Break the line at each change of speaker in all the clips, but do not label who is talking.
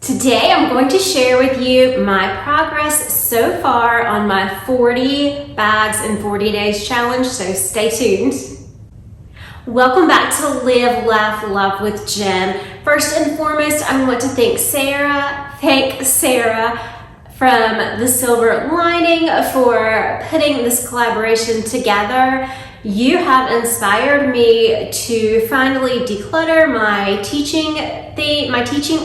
Today I'm going to share with you my progress so far on my 40 bags in 40 days challenge, so stay tuned. Welcome back to Live, Laugh, Love with Jen. First and foremost, I want to thank Sara from The Silver Lining for putting this collaboration together. You have inspired me to finally declutter my teaching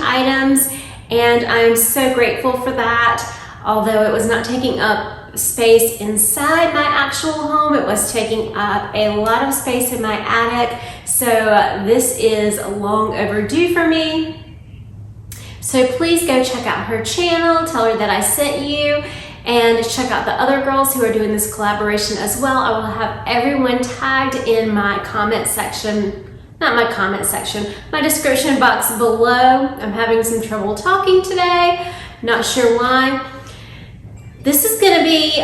items, and I'm so grateful for that. Although it was not taking up space inside my actual home, it was taking up a lot of space in my attic. So this is long overdue for me. So please go check out her channel, tell her that I sent you, and check out the other girls who are doing this collaboration as well. I will have everyone tagged in my comment section, my description box below. I'm having some trouble talking today, not sure why. This is gonna be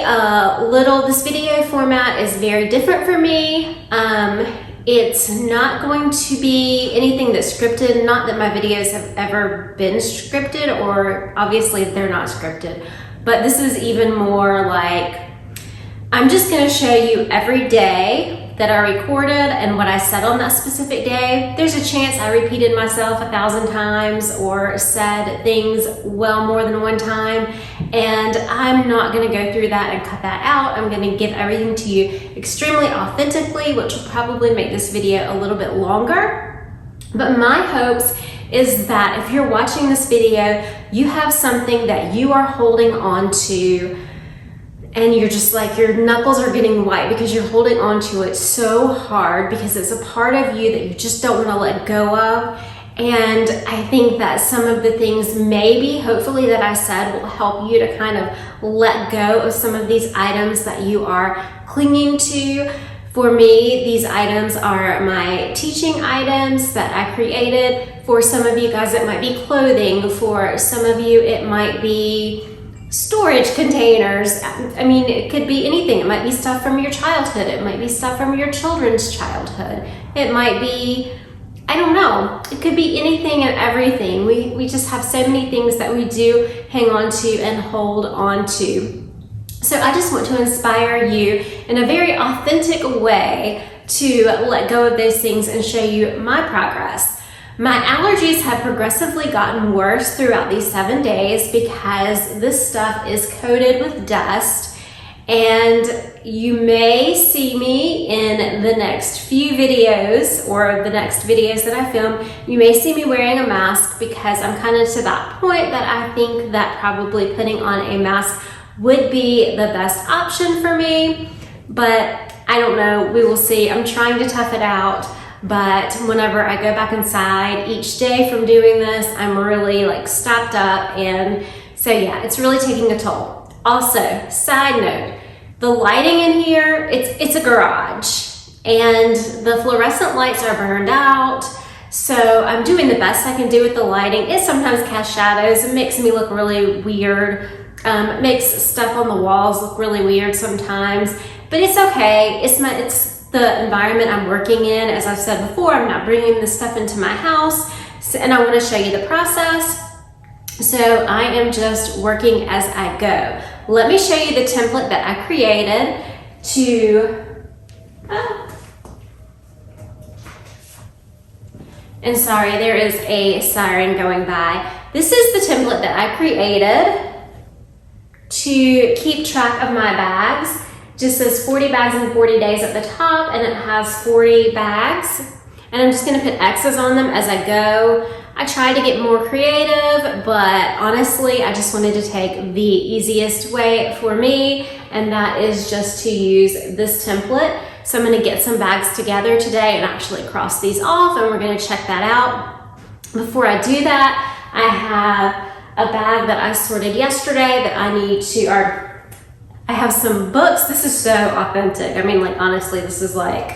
this video format is very different for me. It's not going to be anything that's scripted, not that my videos have ever been scripted, or obviously they're not scripted, but this is even more like, I'm just gonna show you every day that I recorded and what I said on that specific day. There's a chance I repeated myself 1,000 times or said things well more than one time, and I'm not gonna go through that and cut that out. I'm gonna give everything to you extremely authentically, which will probably make this video a little bit longer. But my hopes is that if you're watching this video, you have something that you are holding on to and you're just like, your knuckles are getting white because you're holding on to it so hard because it's a part of you that you just don't want to let go of. And I think that some of the things hopefully that I said will help you to kind of let go of some of these items that you are clinging to. For me, these items are my teaching items that I created. For some of you guys, it might be clothing. For some of you, it might be storage containers. I mean, it could be anything. It might be stuff from your childhood. It might be stuff from your children's childhood. It might be, I don't know. It could be anything and everything. We just have so many things that we do hang on to and hold on to. So I just want to inspire you in a very authentic way to let go of those things and show you my progress. My allergies have progressively gotten worse throughout these 7 days because this stuff is coated with dust, and you may see me in the next few videos or the next videos that I film. You may see me wearing a mask because I'm kind of to that point that I think that probably putting on a mask would be the best option for me, but I don't know, we will see. I'm trying to tough it out. But whenever I go back inside each day from doing this, I'm really like stopped up, and so yeah, it's really taking a toll. Also, side note, the lighting in here, it's a garage and the fluorescent lights are burned out, so I'm doing the best I can do with the lighting. It sometimes casts shadows. It makes me look really weird. It makes stuff on the walls look really weird sometimes, but it's okay. It's the environment I'm working in. As I've said before, I'm not bringing this stuff into my house, and I want to show you the process. So I am just working as I go. Let me show you the template that I created and sorry, there is a siren going by. This is the template that I created to keep track of my bags. Just says 40 bags in 40 days at the top, and it has 40 bags. And I'm just gonna put X's on them as I go. I tried to get more creative, but honestly, I just wanted to take the easiest way for me, and that is just to use this template. So I'm gonna get some bags together today and actually cross these off, and we're gonna check that out. Before I do that, I have a bag that I sorted yesterday that I have some books. This is so authentic. I mean, like, honestly, this is like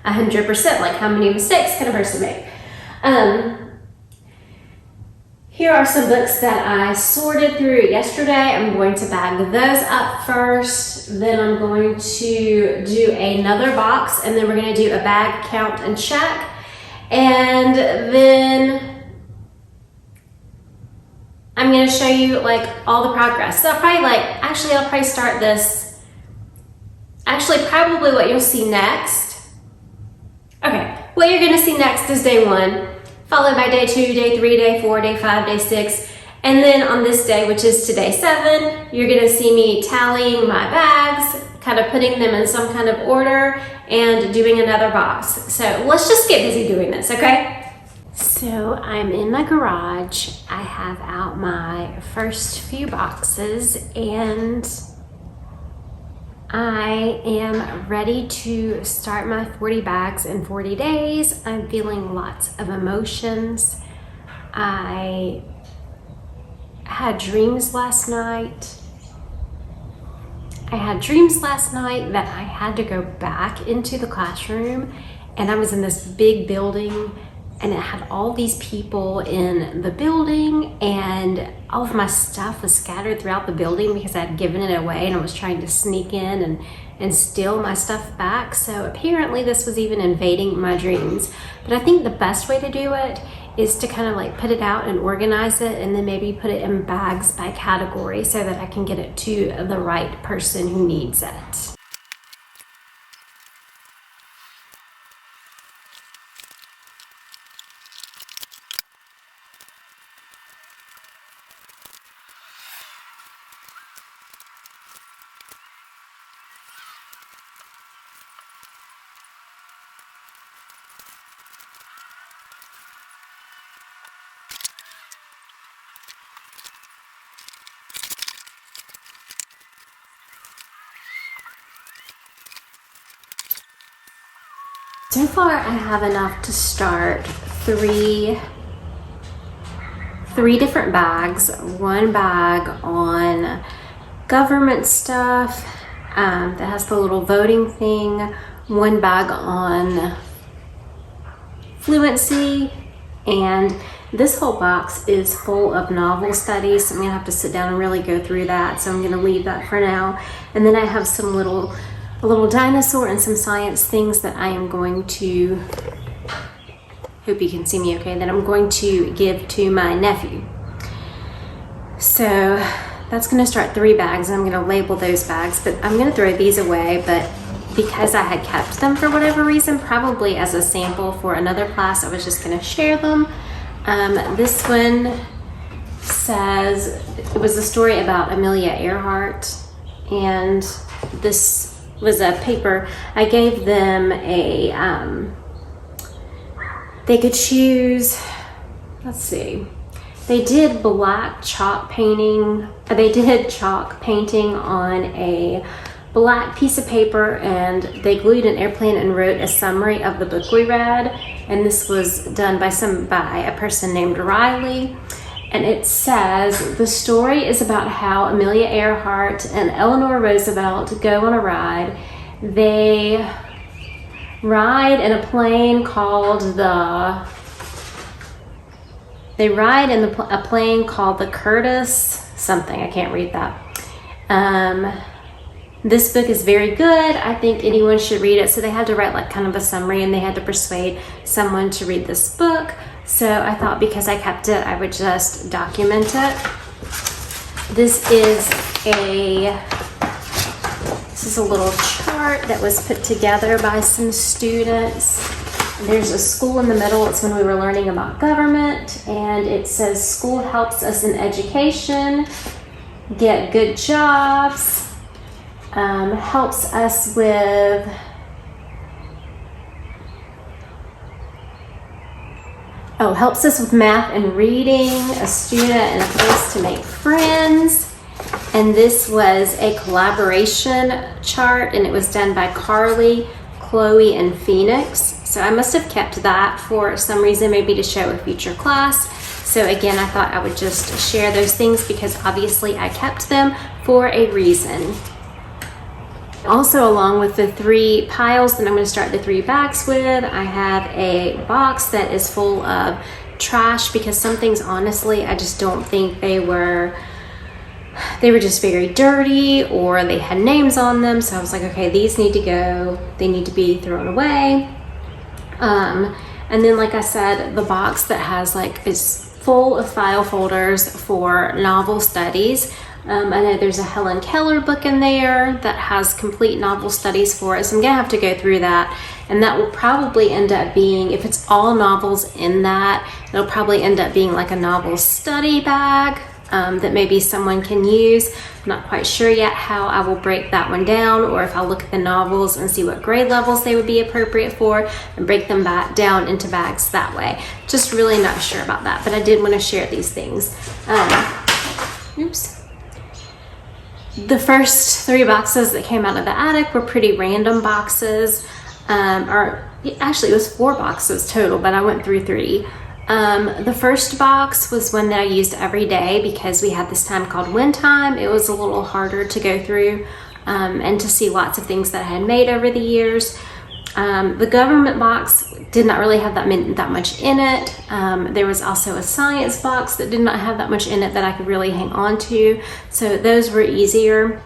100%, like, how many mistakes can a person make? Here are some books that I sorted through yesterday. I'm going to bag those up first. Then I'm going to do another box, and then we're going to do a bag count and check. And then I'm gonna show you like all the progress. So I'll probably start this, probably what you'll see next. Okay, what you're gonna see next is day 1, followed by day 2, day 3, day 4, day 5, day 6. And then on this day, which is today 7, you're gonna see me tallying my bags, kind of putting them in some kind of order and doing another box. So let's just get busy doing this, okay? So I'm in my garage. I have out my first few boxes and I am ready to start my 40 bags in 40 days. I'm feeling lots of emotions. I had dreams last night. That I had to go back into the classroom, and I was in this big building and it had all these people in the building and all of my stuff was scattered throughout the building because I had given it away and I was trying to sneak in and steal my stuff back. So apparently this was even invading my dreams. But I think the best way to do it is to kind of like put it out and organize it and then maybe put it in bags by category so that I can get it to the right person who needs it. So far, I have enough to start three different bags. One bag on government stuff that has the little voting thing. One bag on fluency, and this whole box is full of novel studies. So I'm gonna have to sit down and really go through that. So I'm gonna leave that for now. And then I have some a little dinosaur and some science things that I am going to, hope you can see me okay, that I'm going to give to my nephew. So that's gonna start 3 bags, and I'm gonna label those bags, but I'm gonna throw these away, but because I had kept them for whatever reason, probably as a sample for another class, I was just gonna share them. This one says, it was a story about Amelia Earhart, and this was a paper. I gave them a, they could choose, let's see, they did black chalk painting, they did chalk painting on a black piece of paper, and they glued an airplane and wrote a summary of the book we read, and this was done by a person named Riley. And it says, the story is about how Amelia Earhart and Eleanor Roosevelt go on a ride. They ride in a plane called the Curtis something. I can't read that. This book is very good. I think anyone should read it. So they had to write like kind of a summary, and they had to persuade someone to read this book. So I thought because I kept it, I would just document it. This is a little chart that was put together by some students. There's a school in the middle. It's when we were learning about government, and it says school helps us in education, get good jobs, helps us with helps us with math and reading, a student and a place to make friends. And this was a collaboration chart, and it was done by Carly, Chloe, and Phoenix. So I must have kept that for some reason, maybe to show a future class. So again, I thought I would just share those things because obviously I kept them for a reason. Also, along with the 3 piles that I'm going to start the 3 bags with, I have a box that is full of trash because some things, honestly, I just don't think they were just very dirty, or they had names on them. So I was like, okay, these need to go. They need to be thrown away. And then, like I said, the box that has is full of file folders for novel studies. I know there's a Helen Keller book in there that has complete novel studies for it, so I'm gonna have to go through that, and that will probably end up being, if it's all novels in that, it'll probably end up being like a novel study bag that maybe someone can use. I'm not quite sure yet how I will break that one down, or if I'll look at the novels and see what grade levels they would be appropriate for and break them back down into bags that way. Just really not sure about that, but I did want to share these things. Oops. The first 3 boxes that came out of the attic were pretty random boxes, or actually it was 4 boxes total, but I went through 3. The first box was one that I used every day because we had this time called win time. It was a little harder to go through and to see lots of things that I had made over the years. The government box did not really have that much in it. There was also a science box that did not have that much in it that I could really hang on to. So those were easier.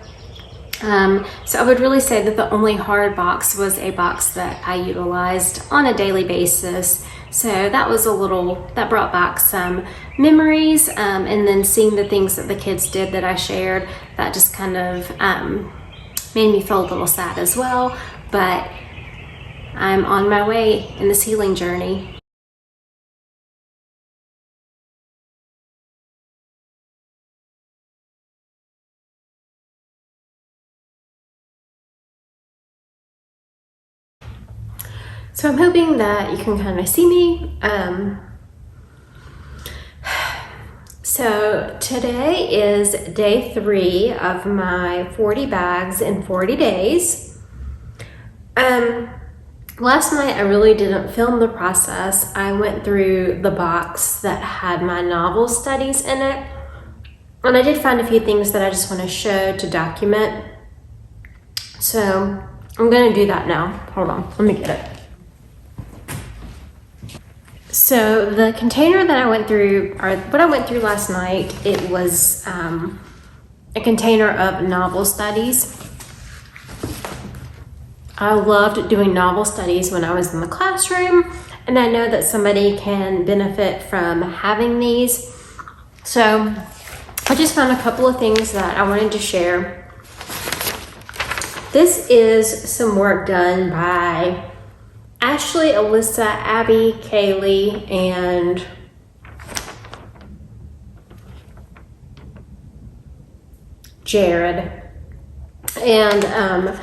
So I would really say that the only hard box was a box that I utilized on a daily basis. So that was that brought back some memories. And then seeing the things that the kids did that I shared, that just kind of made me feel a little sad as well. But I'm on my way in this healing journey. So I'm hoping that you can kind of see me. So today is day 3 of my 40 bags in 40 days. Last night I really didn't film the process. I went through the box that had my novel studies in it, and I did find a few things that I just want to show to document. So I'm gonna do that now. Hold on, let me get it. So the container that I went through, or what I went through last night, it was a container of novel studies. I loved doing novel studies when I was in the classroom, and I know that somebody can benefit from having these. So I just found a couple of things that I wanted to share. This is some work done by Ashley, Alyssa, Abby, Kaylee, and Jared. And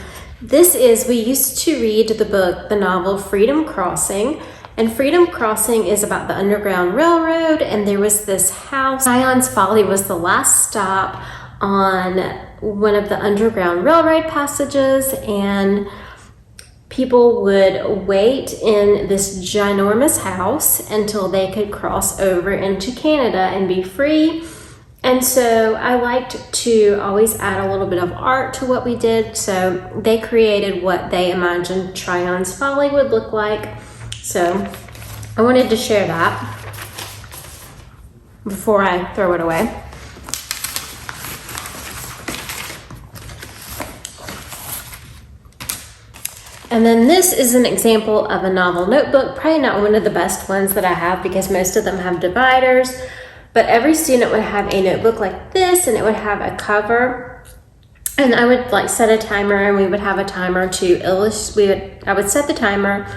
we used to read the novel Freedom Crossing, and Freedom Crossing is about the Underground Railroad, and there was this house. Zion's Folly was the last stop on one of the Underground Railroad passages, and people would wait in this ginormous house until they could cross over into Canada and be free. And so I liked to always add a little bit of art to what we did. So they created what they imagined Zion's Folly would look like. So I wanted to share that before I throw it away. And then this is an example of a novel notebook, probably not one of the best ones that I have because most of them have dividers, but every student would have a notebook like this, and it would have a cover. And I would set a timer, and we would have a timer to illustrate. I would set the timer,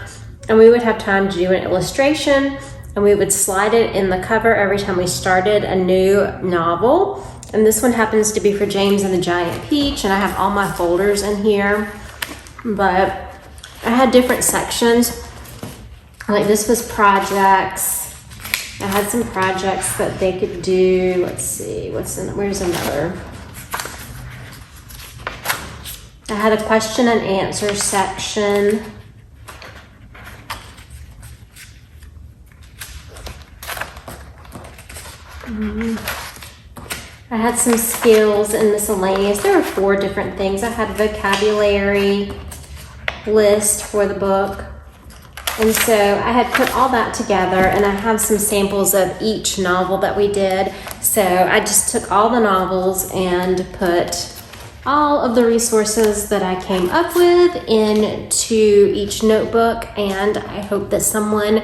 and we would have time to do an illustration, and we would slide it in the cover every time we started a new novel. And this one happens to be for James and the Giant Peach, and I have all my folders in here, but I had different sections. Like this was projects. I had some projects that they could do. Let's see, where's another? I had a question and answer section. I had some skills and miscellaneous. There were 4 different things. I had a vocabulary list for the book. And so I had put all that together, and I have some samples of each novel that we did. So I just took all the novels and put all of the resources that I came up with into each notebook, and I hope that someone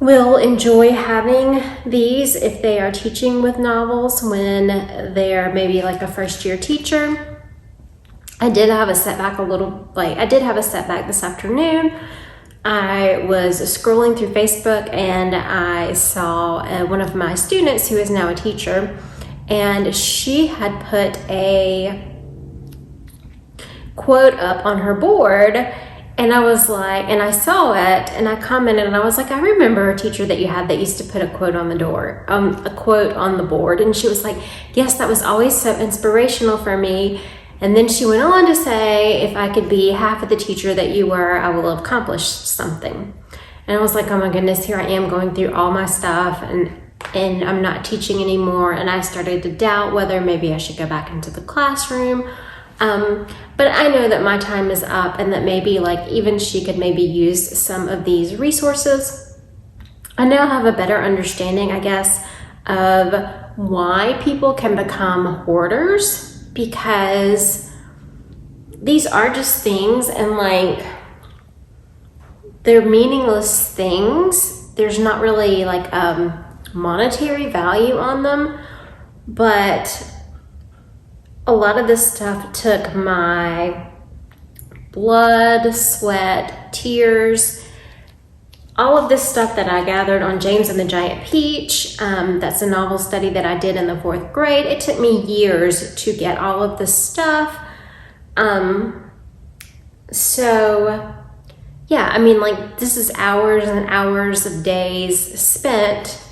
will enjoy having these if they are teaching with novels when they're maybe like a first year teacher. I did have a setback this afternoon. I was scrolling through Facebook and I saw one of my students who is now a teacher, and she had put a quote up on her board, and I was like, and I saw it and I commented and I was like, I remember a teacher that you had that used to put a quote on the door, a quote on the board. And she was like, yes, that was always so inspirational for me. And then she went on to say, if I could be half of the teacher that you were, I will have accomplished something. And I was like, oh my goodness, here I am going through all my stuff and I'm not teaching anymore. And I started to doubt whether maybe I should go back into the classroom. But I know that my time is up and that maybe like even she could maybe use some of these resources. I now have a better understanding, I guess, of why people can become hoarders, because these are just things and like they're meaningless things. There's not really like monetary value on them, but a lot of this stuff took my blood, sweat, tears, all of this stuff that I gathered on James and the Giant Peach. That's a novel study that I did in the 4th grade. It took me years to get all of this stuff. So yeah, I mean, like, this is hours and hours of days spent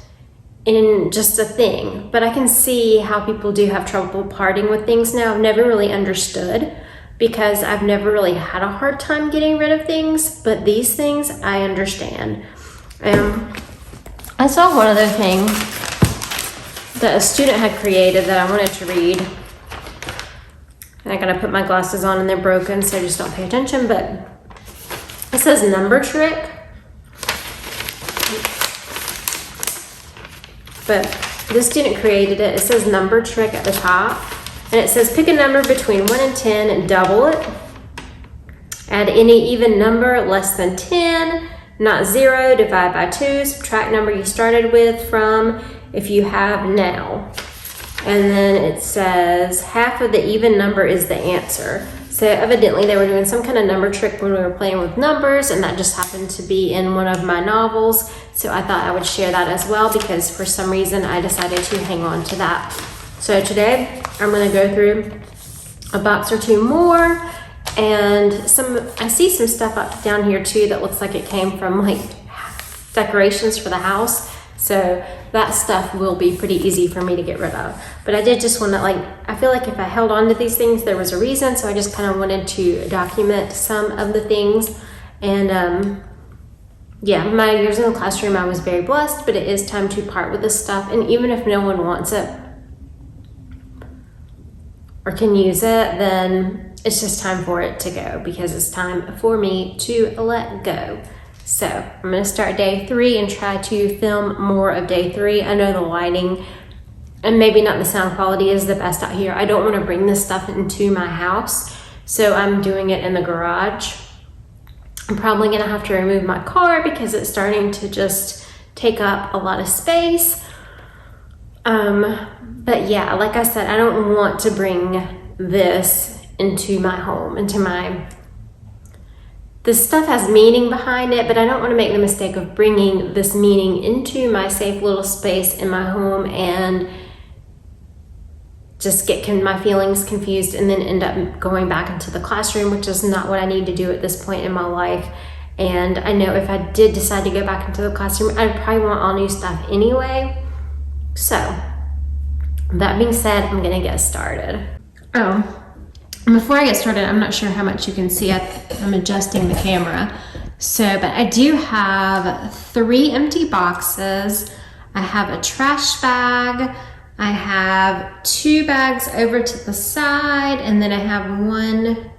in just a thing. But I can see how people do have trouble parting with things now. I've never really understood, because I've never really had a hard time getting rid of things, but these things I understand. I saw one other thing that a student had created that I wanted to read. And I gotta put my glasses on and they're broken, so just don't pay attention, but it says number trick. But this student created it. It says number trick at the top. And it says pick a number between 1 and 10 and double it. Add any even number less than 10, not 0, divide by 2, subtract number you started with from if you have now. And then it says half of the even number is the answer. So evidently they were doing some kind of number trick when we were playing with numbers, and that just happened to be in one of my novels. So I thought I would share that as well, because for some reason I decided to hang on to that. So today I'm gonna go through a box or two more, and I see some stuff up down here too that looks like it came from like decorations for the house. So that stuff will be pretty easy for me to get rid of. But I did just want to, like, I feel like if I held on to these things, there was a reason. So I just kind of wanted to document some of the things. And yeah, my years in the classroom, I was very blessed, but it is time to part with this stuff. And even if no one wants it or can use it, then it's just time for it to go, because it's time for me to let go. So I'm gonna start day 3 and try to film more of day 3. I know the lighting and maybe not the sound quality is the best out here. I don't wanna bring this stuff into my house, so I'm doing it in the garage. I'm probably gonna have to remove my car because it's starting to just take up a lot of space. But yeah, like I said, I don't want to bring this into my home, this stuff has meaning behind it, but I don't want to make the mistake of bringing this meaning into my safe little space in my home and just get my feelings confused and then end up going back into the classroom, which is not what I need to do at this point in my life. And I know if I did decide to go back into the classroom, I'd probably want all new stuff anyway. So that being said, I'm gonna get started. Before I get started, I'm not sure how much you can see. I'm adjusting the camera. But I do have 3 empty boxes. I have a trash bag. I have 2 bags over to the side, and then I have 1,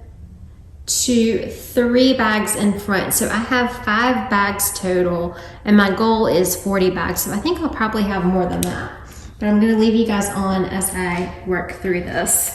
2, 3 bags in front. So I have 5 bags total, and my goal is 40 bags. So I think I'll probably have more than that. But I'm gonna leave you guys on as I work through this.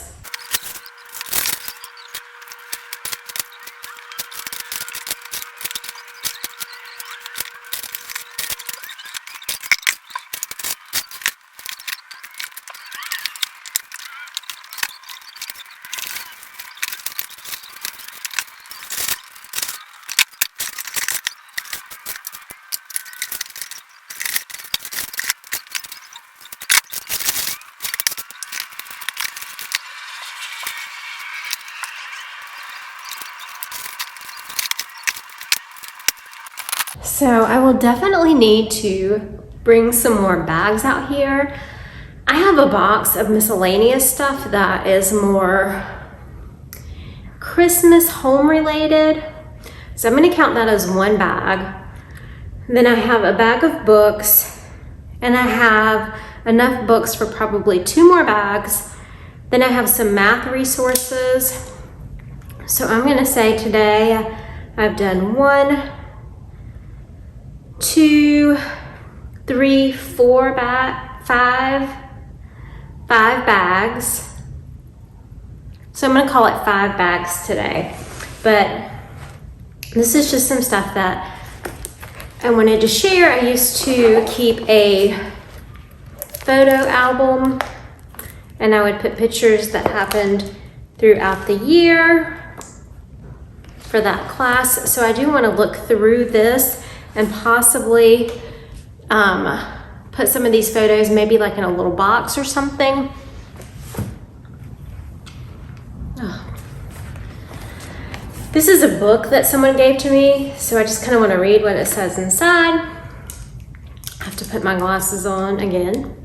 So I will definitely need to bring some more bags out here. I have a box of miscellaneous stuff that is more Christmas home related. So I'm gonna count that as one bag. Then I have a bag of books, and I have enough books for probably 2 more bags. Then I have some math resources. So I'm gonna say today I've done 1, 2, 3, 4, 5 bags. So I'm gonna call it 5 bags today. But this is just some stuff that I wanted to share. I used to keep a photo album, and I would put pictures that happened throughout the year for that class. So I do want to look through this and possibly put some of these photos maybe like in a little box or something. This is a book that someone gave to me, so I just kind of want to read what it says inside. I have to put my glasses on again.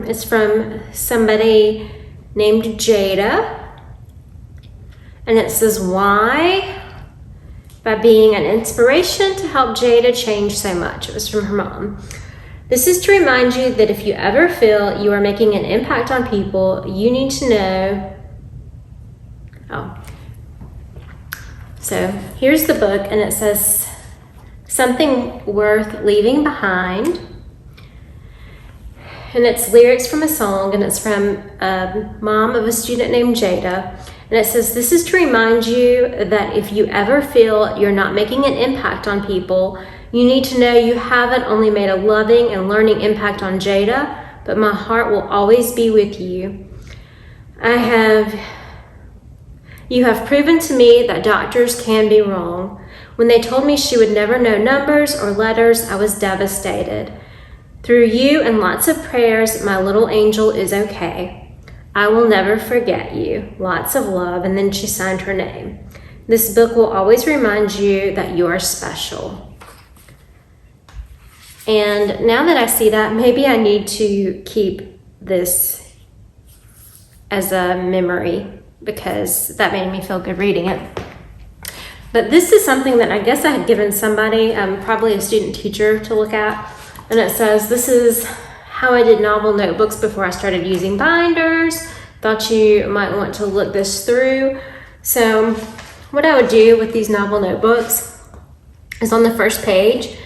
It's from somebody named Jada, and it says, "Why?" By being an inspiration to help Jada change so much. It was from her mom. This is to remind you that if you ever feel you are making an impact on people, you need to know. So here's the book, and it says something worth leaving behind. And it's lyrics from a song, and it's from a mom of a student named Jada. And it says, this is to remind you that if you ever feel you're not making an impact on people, you need to know you haven't only made a loving and learning impact on Jada, but my heart will always be with you. You have proven to me that doctors can be wrong. When they told me she would never know numbers or letters, I was devastated. Through you and lots of prayers, my little angel is okay. I will never forget you. Lots of love." And then she signed her name. This book will always remind you that you are special. And now that I see that, maybe I need to keep this as a memory because that made me feel good reading it. But this is something that I guess I had given somebody, probably a student teacher, to look at. And it says, "This is how I did novel notebooks before I started using binders. Thought you might want to look this through." So what I would do with these novel notebooks is on the first page,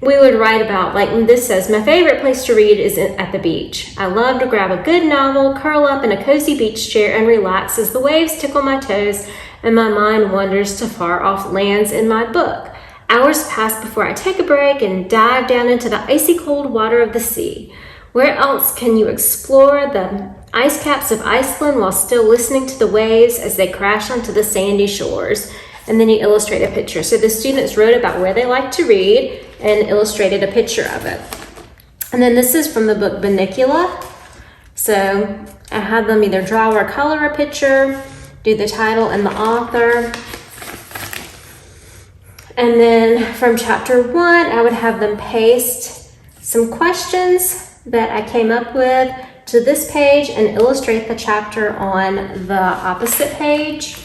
we would write about, like this says, "My favorite place to read is at the beach. I love to grab a good novel, curl up in a cozy beach chair, and relax as the waves tickle my toes and my mind wanders to far off lands in my book. Hours pass before I take a break and dive down into the icy cold water of the sea. Where else can you explore the ice caps of Iceland while still listening to the waves as they crash onto the sandy shores?" And then you illustrate a picture. So the students wrote about where they like to read and illustrated a picture of it. And then this is from the book Bunnicula. So I had them either draw or color a picture, do the title and the author. And then from chapter 1, I would have them paste some questions that I came up with to this page and illustrate the chapter on the opposite page.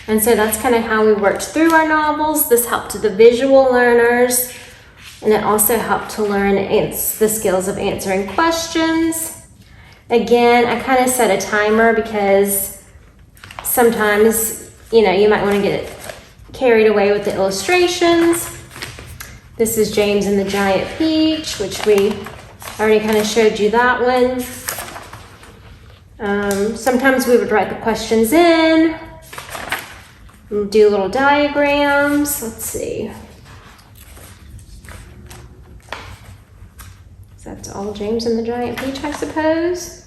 And so that's kind of how we worked through our novels. This helped the visual learners, and it also helped to learn the skills of answering questions. Again, I kind of set a timer because sometimes, you might want to get carried away with the illustrations. This is James and the Giant Peach, which we already kind of showed you that one. Sometimes we would write the questions in, do little diagrams. Let's see. So that's all James and the Giant Peach, I suppose.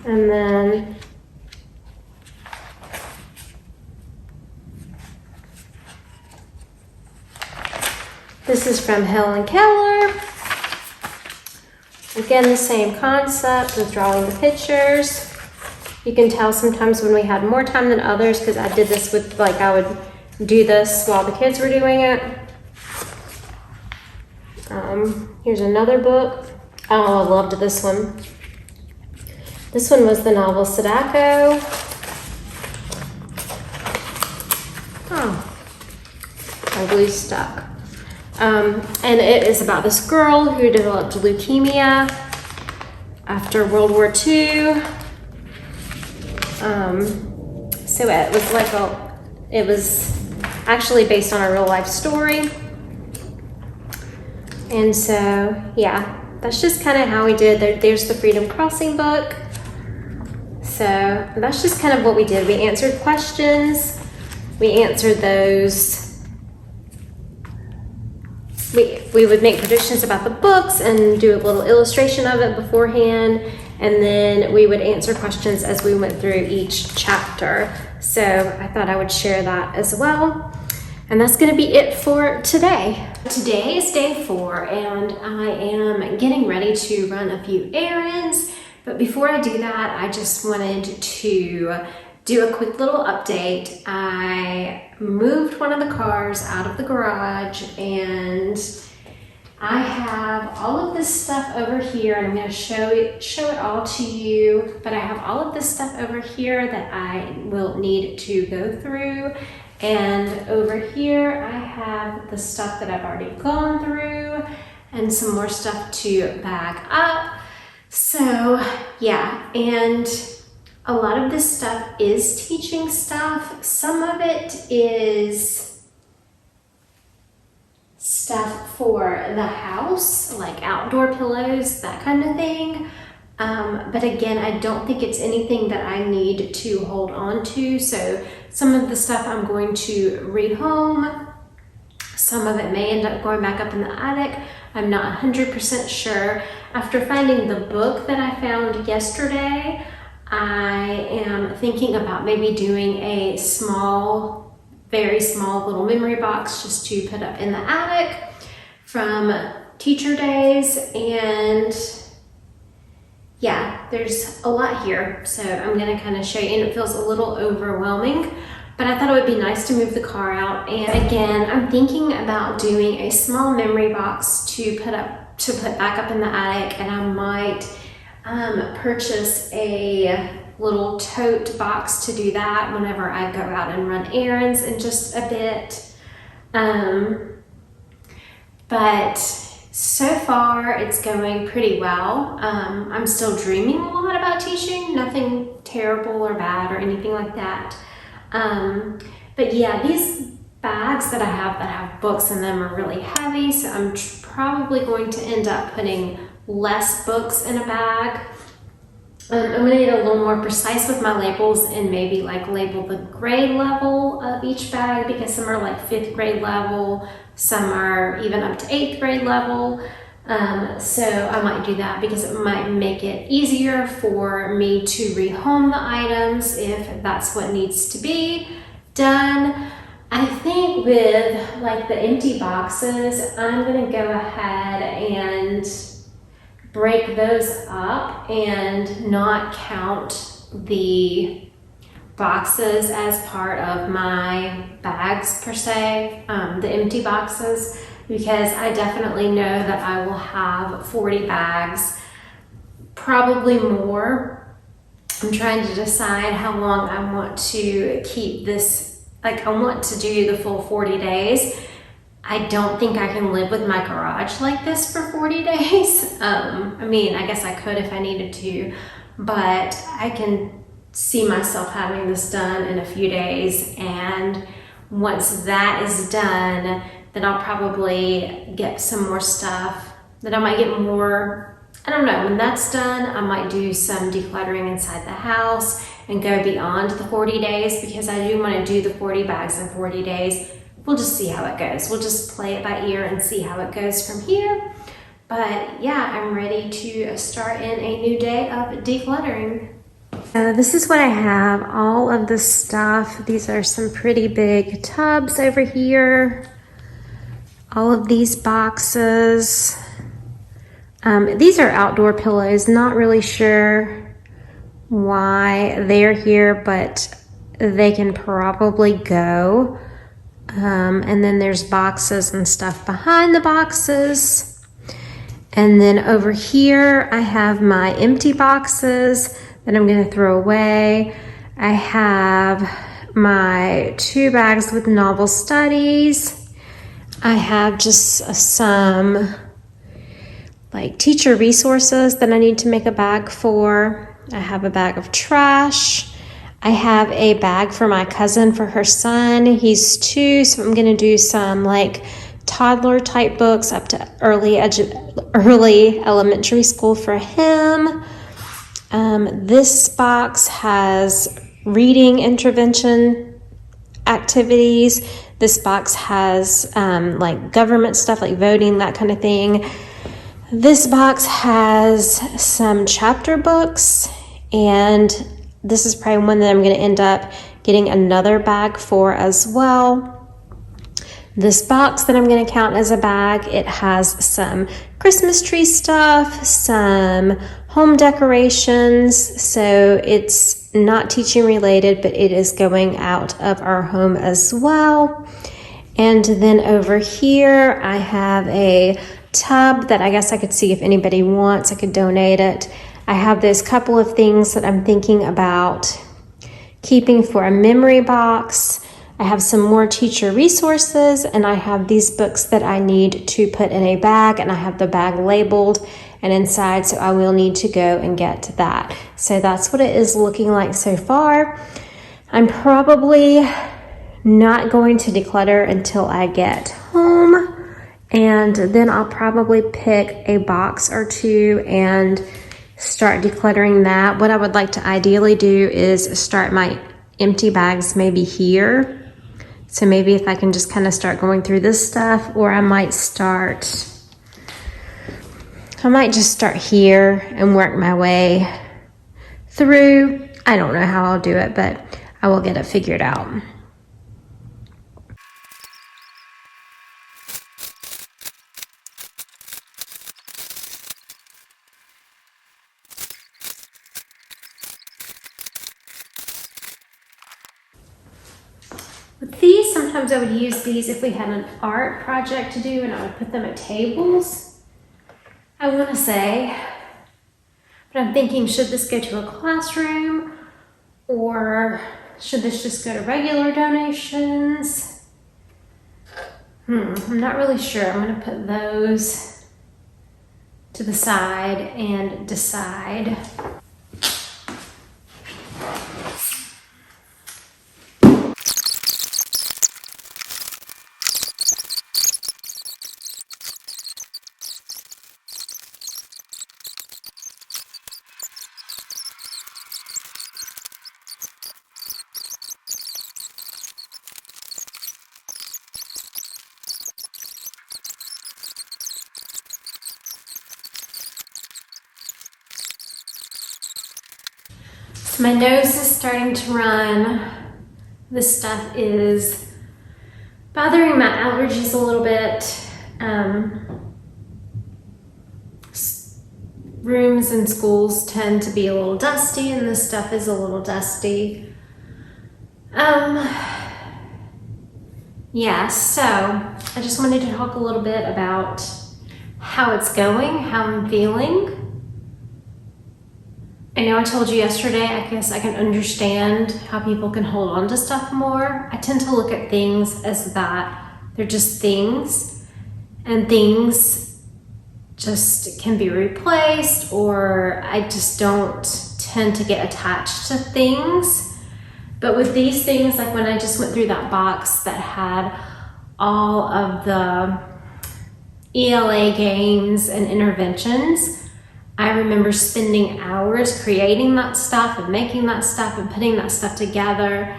And then This is from Helen Keller. Again, the same concept with drawing the pictures. You can tell sometimes when we had more time than others because I did this with, like, I would do this while the kids were doing it. Here's another book. Oh, I loved this one. This one was the novel Sadako. Oh, my glue's stuck. And it is about this girl who developed leukemia after World War II. So it was actually based on a real life story. And so, yeah, that's just kind of how we did. There's the Freedom Crossing book. So that's just kind of what we did. We answered questions. We answered those. We would make predictions about the books and do a little illustration of it beforehand. And then we would answer questions as we went through each chapter. So I thought I would share that as well. And that's going to be it for today. Today is day 4 and I am getting ready to run a few errands. But before I do that, I just wanted to do a quick little update. I moved one of the cars out of the garage and I have all of this stuff over here, and I'm going to show it all to you, but I have all of this stuff over here that I will need to go through. And over here, I have the stuff that I've already gone through and some more stuff to bag up. So yeah, and a lot of this stuff is teaching stuff. Some of it is stuff for the house, like outdoor pillows, that kind of thing. But again, I don't think it's anything that I need to hold on to. So some of the stuff I'm going to rehome. Some of it may end up going back up in the attic. I'm not 100% sure. After finding the book that I found yesterday, I am thinking about maybe doing a small, very small little memory box just to put up in the attic from teacher days. And yeah, there's a lot here, so I'm gonna kind of show you, and it feels a little overwhelming, but I thought it would be nice to move the car out. And again, I'm thinking about doing a small memory box to put back up in the attic, and I might purchase a little tote box to do that whenever I go out and run errands in just a bit. But so far it's going pretty well. I'm still dreaming a lot about teaching, nothing terrible or bad or anything like that. But yeah, these bags that I have books in them are really heavy, so I'm probably going to end up putting less books in a bag. I'm going to get a little more precise with my labels and maybe like label the grade level of each bag, because some are like 5th grade level, some are even up to 8th grade level. So I might do that because it might make it easier for me to rehome the items if that's what needs to be done. I think with like the empty boxes, I'm going to go ahead and break those up and not count the boxes as part of my bags per se, the empty boxes, because I definitely know that I will have 40 bags, probably more. I'm trying to decide how long I want to keep this, like I want to do the full 40 days. I don't think I can live with my garage like this for 40 days. I mean, I guess I could if I needed to, but I can see myself having this done in a few days. And once that is done, then I'll probably get some more stuff. Then I might get more, I don't know, when that's done, I might do some decluttering inside the house and go beyond the 40 days, because I do want to do the 40 bags in 40 days. We'll just see how it goes. We'll just play it by ear and see how it goes from here. But yeah, I'm ready to start in a new day of decluttering. This is what I have, all of the stuff. These are some pretty big tubs over here. all of these boxes. These are outdoor pillows. Not really sure why they're here, but they can probably go. And then there's boxes and stuff behind the boxes. And then over here, I have my empty boxes that I'm gonna throw away. I have my 2 bags with novel studies. I have just some like teacher resources that I need to make a bag for. I have a bag of trash. I have a bag for my cousin for her son. He's 2, so I'm gonna do some like toddler type books up to early elementary school for him. This box has reading intervention activities. This box has like government stuff like voting, that kind of thing. This box has some chapter books, and this is probably one that I'm going to end up getting another bag for as well. This box that I'm going to count as a bag, it has some Christmas tree stuff, some home decorations, so it's not teaching related, but it is going out of our home as well. And then over here, I have a tub that I guess I could see if anybody wants, I could donate it. I have those couple of things that I'm thinking about keeping for a memory box. I have some more teacher resources, and I have these books that I need to put in a bag, and I have the bag labeled and inside, so I will need to go and get that. So that's what it is looking like so far. I'm probably not going to declutter until I get home, and then I'll probably pick a box or 2 and start decluttering that. What I would like to ideally do is start my empty bags maybe here. So maybe if I can just kind of start going through this stuff, or I might just start here and work my way through. I don't know how I'll do it, but I will get it figured out. With these, sometimes I would use these if we had an art project to do, and I would put them at tables, I want to say. But I'm thinking, should this go to a classroom, or should this just go to regular donations? I'm not really sure. I'm going to put those to the side and decide. My nose is starting to run. This stuff is bothering my allergies a little bit. Rooms and schools tend to be a little dusty, and this stuff is a little dusty. Yeah, so I just wanted to talk a little bit about how it's going, how I'm feeling. I know I told you yesterday, I guess I can understand how people can hold on to stuff more. I tend to look at things as that they're just things, and things just can be replaced, or I just don't tend to get attached to things. But with these things, like when I just went through that box that had all of the ELA games and interventions, I remember spending hours creating that stuff and making that stuff and putting that stuff together.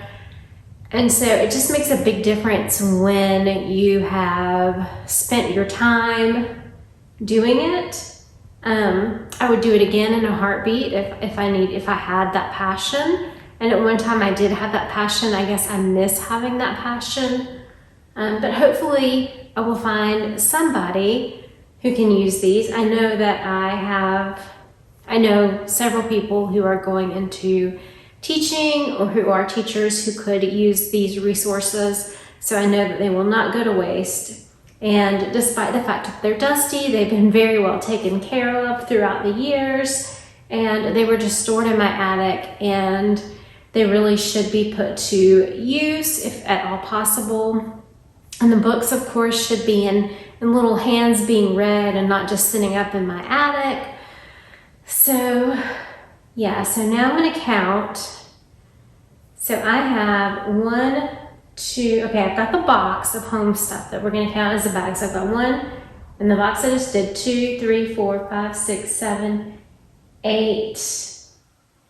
And so it just makes a big difference when you have spent your time doing it. I would do it again in a heartbeat if I had that passion. And at one time I did have that passion. I guess I miss having that passion. But hopefully I will find somebody who can use these. I know that I know several people who are going into teaching or who are teachers who could use these resources. So I know that they will not go to waste. And despite the fact that they're dusty, they've been very well taken care of throughout the years. And they were just stored in my attic, and they really should be put to use if at all possible. And the books, of course, should be in little hands being read and not just sitting up in my attic. So yeah, so now I'm going to count. So I have 1, 2, okay, I've got the box of home stuff that we're going to count as the bags. I've got 1 in the box I just did, 2, 3, 4, 5, 6, 7, 8,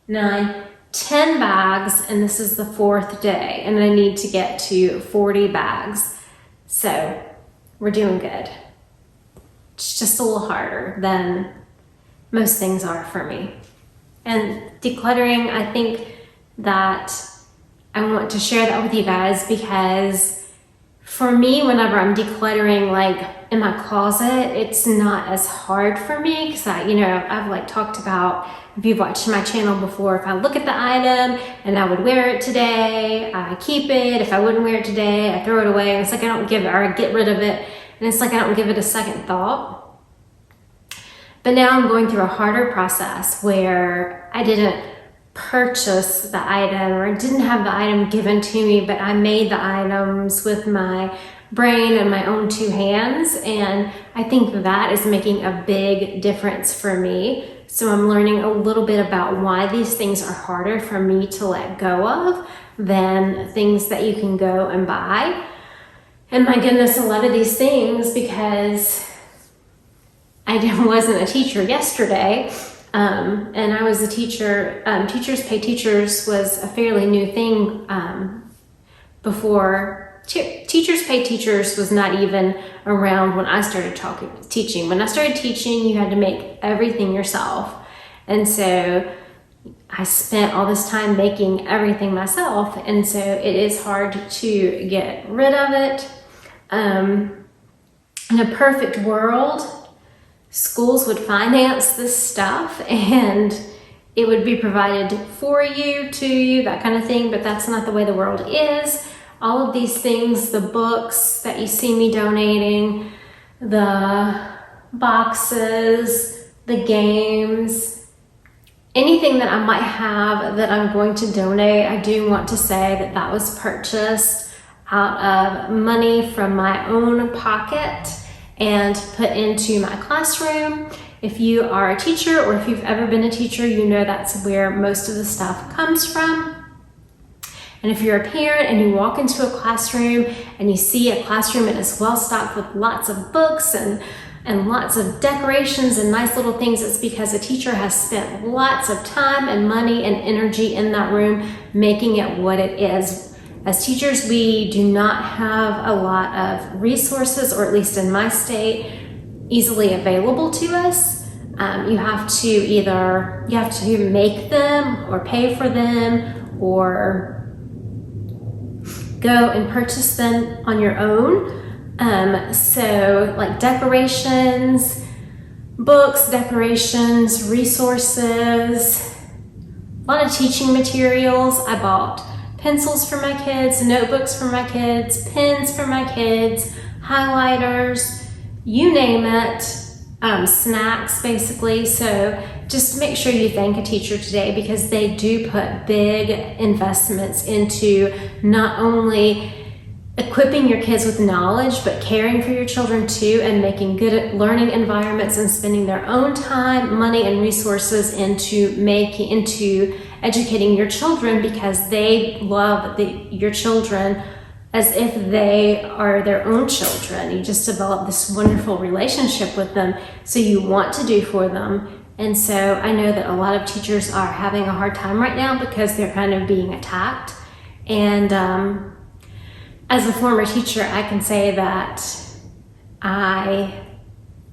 9, 10 bags, and this is the 4th day, and I need to get to 40 bags. So we're doing good. It's just a little harder than most things are for me. And decluttering, I think that I want to share that with you guys, because for me, whenever I'm decluttering, like in my closet, it's not as hard for me, because I've like talked about, if you've watched my channel before, if I look at the item and I would wear it today, I keep it. If I wouldn't wear it today, I throw it away. And it's like I don't give it, or I get rid of it, and it's like I don't give it a second thought. But now I'm going through a harder process where I didn't purchase the item, or I didn't have the item given to me, but I made the items with my brain and my own 2 hands. And I think that is making a big difference for me. So I'm learning a little bit about why these things are harder for me to let go of than things that you can go and buy. And my goodness, a lot of these things, because I wasn't a teacher yesterday, and I was a teacher. Teachers Pay Teachers was a fairly new thing before. Teachers Pay Teachers was not even around when I started teaching. When I started teaching, you had to make everything yourself. And so I spent all this time making everything myself. And so it is hard to get rid of it. In a perfect world, schools would finance this stuff and it would be provided for you, to you, that kind of thing. But that's not the way the world is. All of these things, the books that you see me donating, the boxes, the games, anything that I might have that I'm going to donate, I do want to say that that was purchased out of money from my own pocket and put into my classroom. If you are a teacher, or if you've ever been a teacher, you know that's where most of the stuff comes from. And if you're a parent and you walk into a classroom and you see a classroom and it's well stocked with lots of books and lots of decorations and nice little things, it's because a teacher has spent lots of time and money and energy in that room making it what it is. As teachers, we do not have a lot of resources, or at least in my state, easily available to us. You have to make them or pay for them or go and purchase them on your own. So like decorations, books, decorations, resources, a lot of teaching materials. I bought pencils for my kids, notebooks for my kids, pens for my kids, highlighters, you name it, snacks basically. So just make sure you thank a teacher today, because they do put big investments into not only equipping your kids with knowledge, but caring for your children too, and making good learning environments and spending their own time, money, and resources into educating your children, because they love your children as if they are their own children. You just develop this wonderful relationship with them, so you want to do for them. And so I know that a lot of teachers are having a hard time right now because they're kind of being attacked. And as a former teacher, I can say that I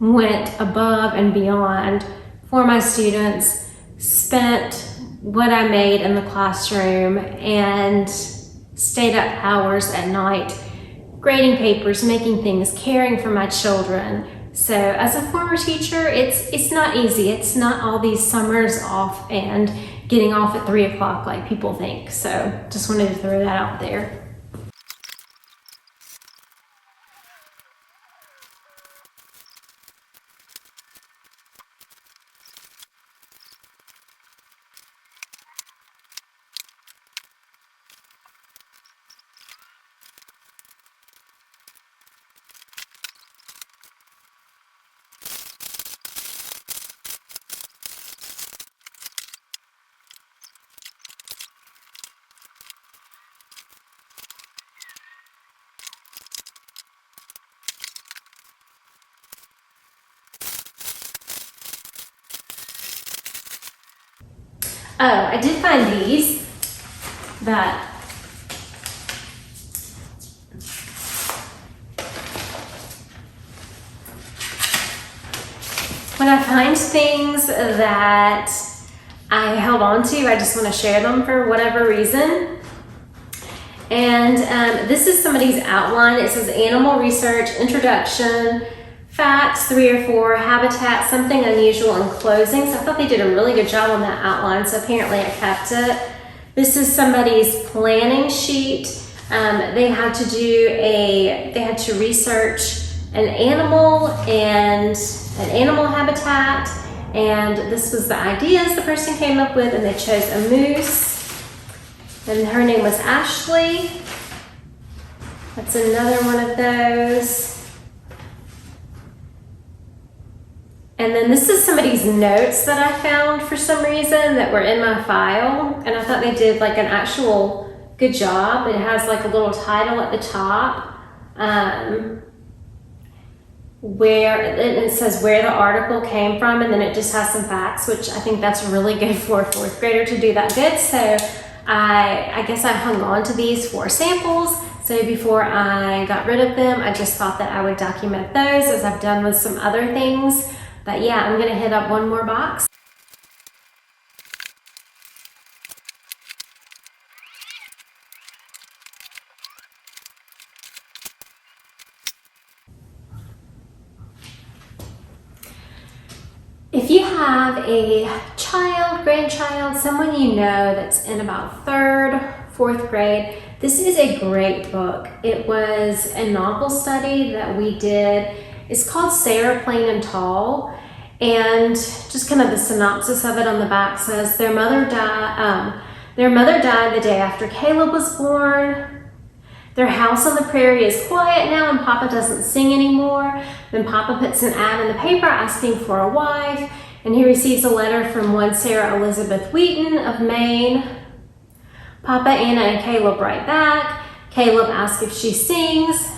went above and beyond for my students, spent what I made in the classroom, and stayed up hours at night grading papers, making things, caring for my children. So as a former teacher, it's not easy. It's not all these summers off and getting off at 3 o'clock like people think. So just wanted to throw that out there. Oh, I did find these that when I find things that I held on to, I just want to share them for whatever reason. And this is somebody's outline. It says animal research, introduction, facts, 3 or 4, habitat, something unusual, and closing. So I thought they did a really good job on that outline, so apparently I kept it. This is somebody's planning sheet. They had to research an animal and an animal habitat, and this was the ideas the person came up with, and they chose a moose, and her name was Ashley. That's another one of those. And then this is somebody's notes that I found for some reason that were in my file. And I thought they did like an actual good job. It has like a little title at the top where it says where the article came from. And then it just has some facts, which I think that's really good for a 4th grader to do that good. So I guess I hung on to these for samples. So before I got rid of them, I just thought that I would document those as I've done with some other things. But yeah, I'm gonna hit up one more box. If you have a child, grandchild, someone you know that's in about 3rd, 4th grade, this is a great book. It was a novel study that we did. It's called Sara, Plain and Tall. And just kind of the synopsis of it on the back says their mother died the day after Caleb was born. Their house on the prairie is quiet now and Papa doesn't sing anymore. Then Papa puts an ad in the paper asking for a wife, and he receives a letter from one Sarah Elizabeth Wheaton of Maine. Papa, Anna, and Caleb write back. Caleb asks if she sings.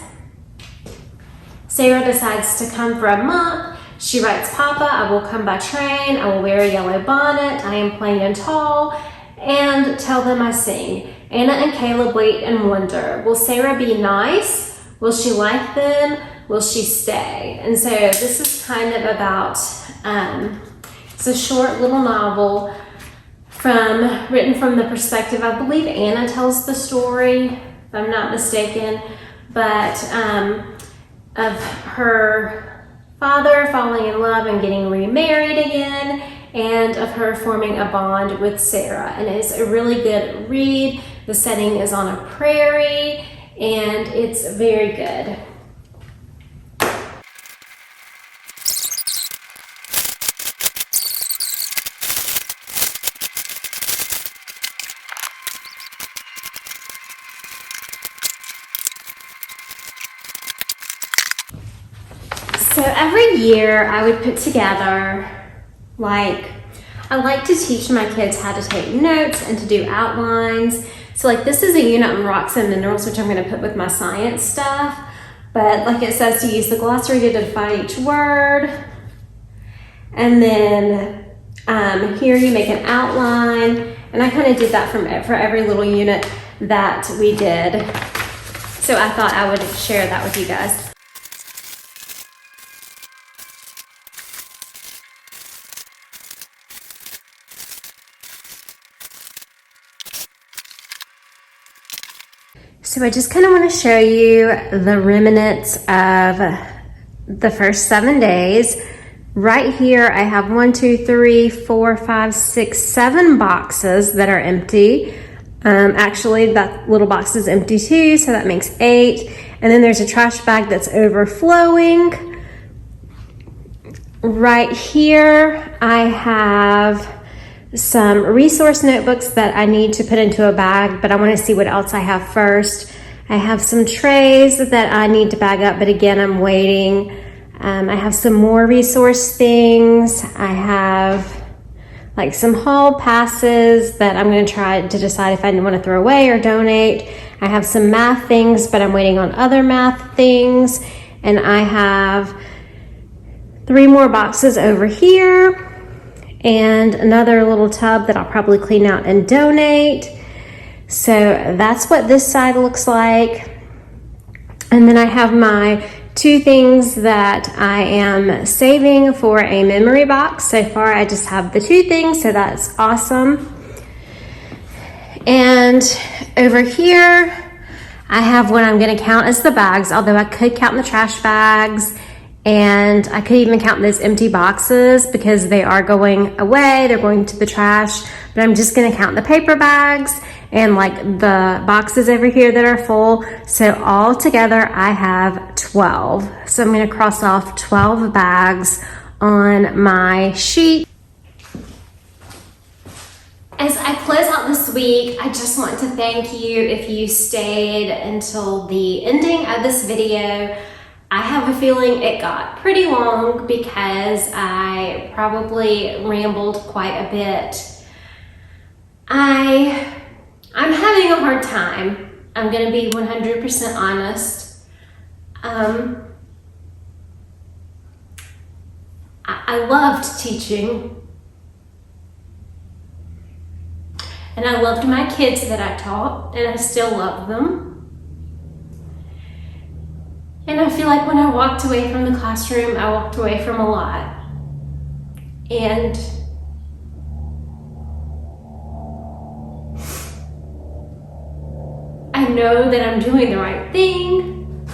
Sara decides to come for a month. She writes, Papa, I will come by train. I will wear a yellow bonnet. I am plain and tall. And tell them I sing. Anna and Caleb wait and wonder, will Sara be nice? Will she like them? Will she stay? And so this is kind of about, it's a short little novel written from the perspective, I believe Anna tells the story, if I'm not mistaken, but of her father falling in love and getting remarried again, and of her forming a bond with Sara. And it's a really good read. The setting is on a prairie, and it's very good. So every year I would put together, I like to teach my kids how to take notes and to do outlines. So this is a unit on rocks and minerals, which I'm going to put with my science stuff. But like it says, to use the glossary to define each word. And then here you make an outline. And I kind of did that for every little unit that we did. So I thought I would share that with you guys. So I just kind of want to show you the remnants of the first 7 days. Right here, I have 1, 2, 3, 4, 5, 6, 7 boxes that are empty. Actually, that little box is empty too, so that makes 8. And then there's a trash bag that's overflowing. Right here, I have some resource notebooks that I need to put into a bag, but I want to see what else I have first. I have some trays that I need to bag up, but again, I'm waiting. I have some more resource things. I have like some hall passes that I'm going to try to decide if I want to throw away or donate. I have some math things, but I'm waiting on other math things. And I have 3 more boxes over here and another little tub that I'll probably clean out and donate. So that's what this side looks like. And then I have my 2 things that I am saving for a memory box. So far I just have the 2 things, so that's awesome. And over here I have what I'm going to count as the bags, although I could count the trash bags and I could even count those empty boxes because they are going away, they're going to the trash, but I'm just going to count the paper bags and like the boxes over here that are full. So all together I have 12. So I'm going to cross off 12 bags on my sheet. As I close out this week, I just want to thank you if you stayed until the ending of this video. I have a feeling it got pretty long because I probably rambled quite a bit. I'm having a hard time. I'm going to be 100% honest. I loved teaching. And I loved my kids that I taught, and I still love them. And I feel like when I walked away from the classroom, I walked away from a lot. And I know that I'm doing the right thing.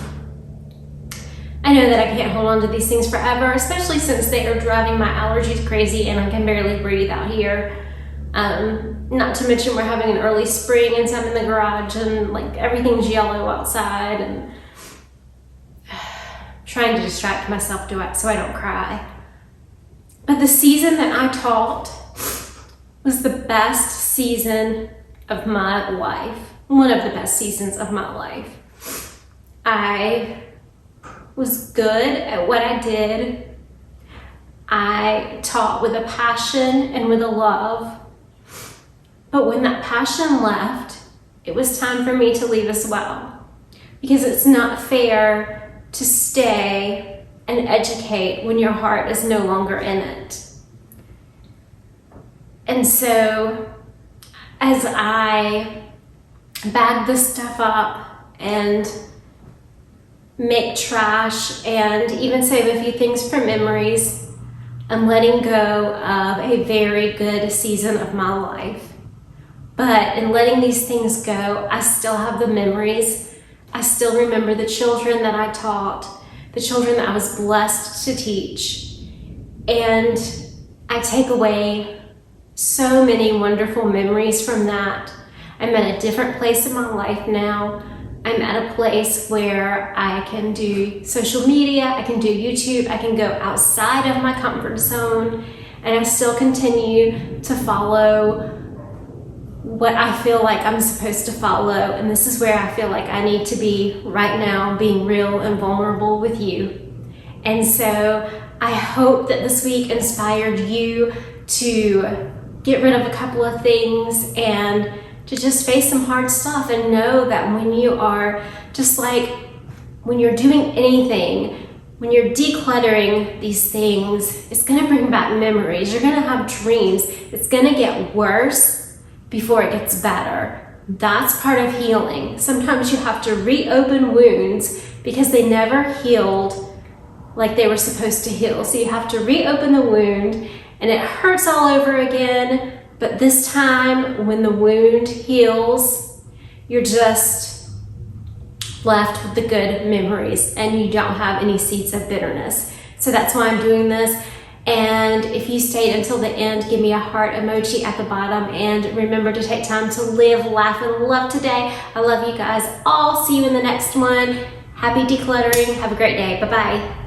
I know that I can't hold on to these things forever, especially since they are driving my allergies crazy and I can barely breathe out here. Not to mention we're having an early spring and so I'm in the garage and like everything's yellow outside and trying to distract myself so I don't cry. But the season that I taught was the best season of my life. One of the best seasons of my life. I was good at what I did. I taught with a passion and with a love. But when that passion left, it was time for me to leave as well. Because it's not fair to stay and educate when your heart is no longer in it. And so, as I bag this stuff up and make trash and even save a few things for memories, I'm letting go of a very good season of my life. But in letting these things go, I still have the memories. I still remember the children that I taught, the children that I was blessed to teach. And I take away so many wonderful memories from that. I'm at a different place in my life now. I'm at a place where I can do social media, I can do YouTube, I can go outside of my comfort zone, and I still continue to follow what I feel like I'm supposed to follow. And this is where I feel like I need to be right now, being real and vulnerable with you. And so I hope that this week inspired you to get rid of a couple of things and to just face some hard stuff and know that when you are just like, when you're doing anything, when you're decluttering these things, it's gonna bring back memories. You're gonna have dreams. It's gonna get worse before it gets better. That's part of healing. Sometimes you have to reopen wounds because they never healed like they were supposed to heal. So you have to reopen the wound and it hurts all over again. But this time when the wound heals, you're just left with the good memories and you don't have any seeds of bitterness. So that's why I'm doing this. And if you stayed until the end, give me a heart emoji at the bottom, and remember to take time to live, laugh, and love today. I love you guys all. See you in the next one. Happy decluttering. Have a great day. Bye-bye.